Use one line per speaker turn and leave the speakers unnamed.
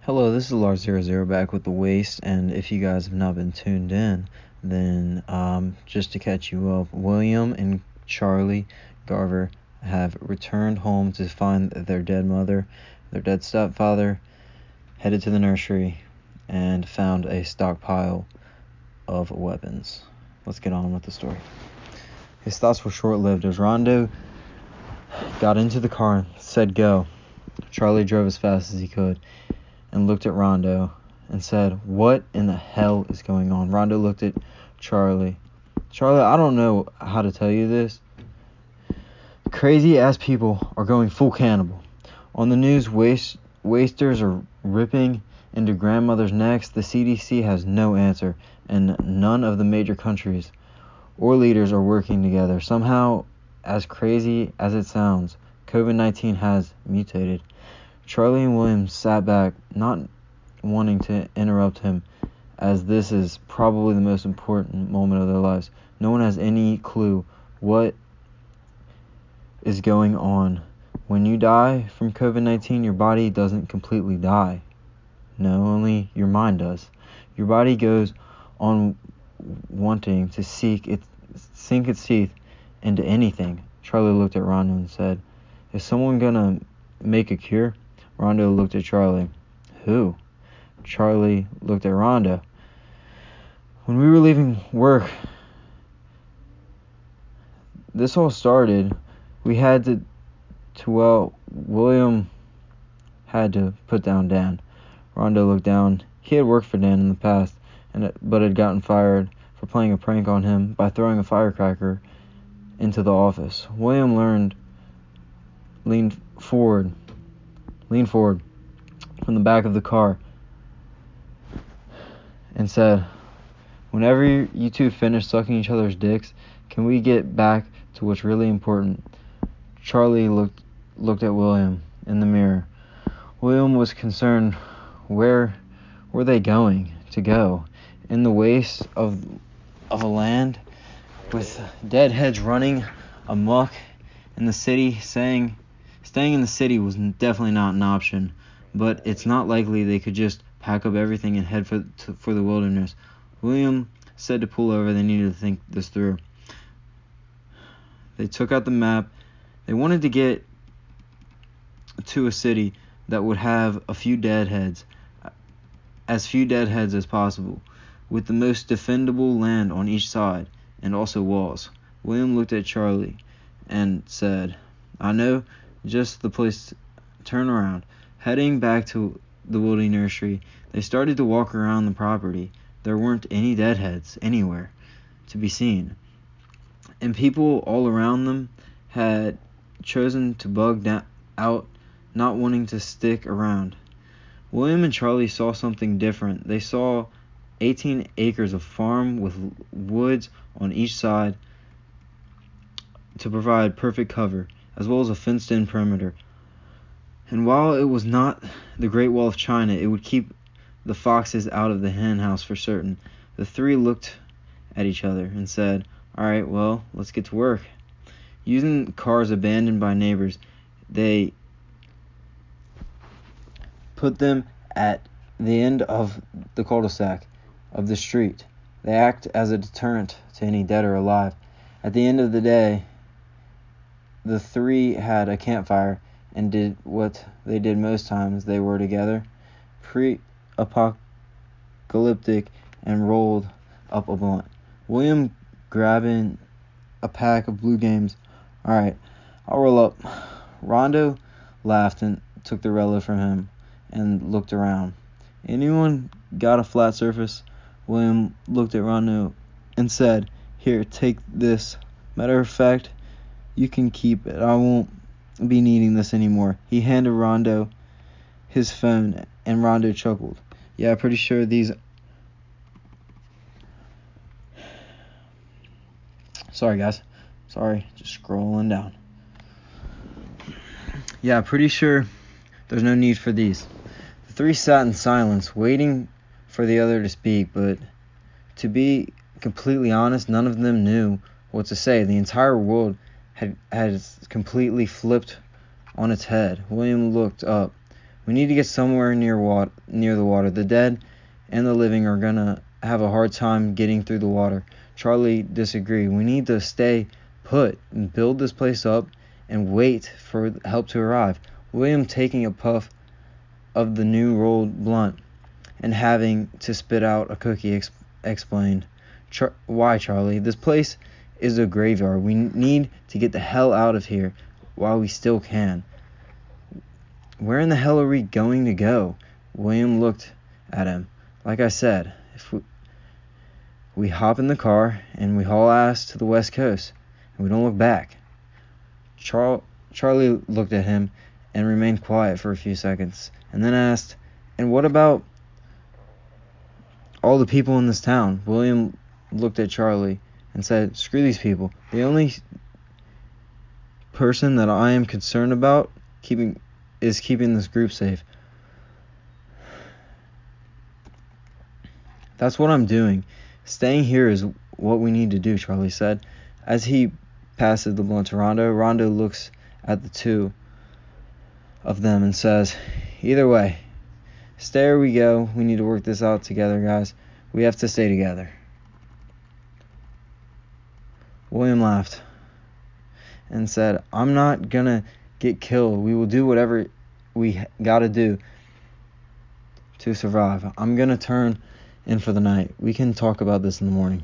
Hello, this is Lars00 back with the Waste, and if you guys have not been tuned in, then just to catch you up, William and Charlie Garver have returned home to find their dead mother, their dead stepfather, headed to the nursery, and found a stockpile of weapons. Let's get on with the story. His thoughts were short-lived as Rondo got into the car and said go. Charlie drove as fast as he could and looked at Rondo and said, "What in the hell is going on?" Rondo looked at Charlie. "Charlie, I don't know how to tell you this. Crazy ass people are going full cannibal. On the news, wasters are ripping into grandmothers' necks. The CDC has no answer, and none of the major countries or leaders are working together. Somehow, as crazy as it sounds, COVID-19 has mutated." Charlie and William sat back, not wanting to interrupt him, as this is probably the most important moment of their lives. No one has any clue what is going on. When you die from COVID-19, your body doesn't completely die. No, only your mind does. Your body goes on wanting to sink its teeth into anything. Charlie looked at Rondo and said, "Is someone gonna make a cure?" Rondo looked at Charlie. "Who?" Charlie looked at Rondo. "When we were leaving work, this all started. We had William had to put down Dan." Rondo looked down. He had worked for Dan in the past, but had gotten fired for playing a prank on him by throwing a firecracker into the office. William leaned forward from the back of the car and said, "Whenever you two finish sucking each other's dicks, can we get back to what's really important?" Charlie looked at William in the mirror. William was concerned. Where were they going to go? In the waste of a land with dead heads running amok in the city? Staying in the city was definitely not an option, but it's not likely they could just pack up everything and head for the wilderness. William said to pull over. They needed to think this through. They took out the map. They wanted to get to a city that would have as few deadheads as possible, with the most defendable land on each side, and also walls. William looked at Charlie and said, "I know just the place to turn around." Heading back to the Wildy nursery, they started to walk around the property. There weren't any deadheads anywhere to be seen, and people all around them had chosen to bug out, not wanting to stick around. William and Charlie saw something different. They saw 18 acres of farm with woods on each side to provide perfect cover, as well as a fenced-in perimeter. And while it was not the Great Wall of China, it would keep the foxes out of the hen house for certain. The three looked at each other and said, "All right, well, let's get to work." Using cars abandoned by neighbors, they put them at the end of the cul-de-sac of the street. They act as a deterrent to any dead or alive. At the end of the day, the three had a campfire and did what they did most times they were together, pre-apocalyptic, and rolled up a blunt. William grabbing a pack of blue games. "All right, I'll roll up." Rondo laughed and took the relic from him and looked around. "Anyone got a flat surface?" William looked at Rondo and said, "Here, take this. Matter of fact, you can keep it. I won't be needing this anymore." He handed Rondo his phone, and Rondo chuckled. "Yeah, pretty sure these..." Sorry, guys. Sorry, just scrolling down. "Yeah, pretty sure there's no need for these." The three sat in silence, waiting for the other to speak, but to be completely honest, none of them knew what to say. The entire world had completely flipped on its head. William looked up We need to get somewhere near the water. The dead and the living are gonna have a hard time getting through the water. Charlie disagreed. We need to stay put and build this place up and wait for help to arrive. William, taking a puff of the new rolled blunt and having to spit out a cookie, explained, Why, Charlie? This place is a graveyard. We need to get the hell out of here while we still can. Where in the hell are we going to go? William looked at him. Like I said, if we hop in the car and we haul ass to the west coast and we don't look back. Charlie looked at him and remained quiet for a few seconds, and then asked, And what about all the people in this town? William looked at Charlie and said, Screw these people. The only person that I am concerned about is keeping this group safe. That's what I'm doing. Staying here is what we need to do, Charlie said. As he passes the blunt to Rondo, Rondo looks at the two of them and says, Either way, stay or we go. We need to work this out together, guys. We have to stay together. William laughed and said, I'm not gonna get killed. We will do whatever we gotta do to survive. I'm gonna turn in for the night. We can talk about this in the morning.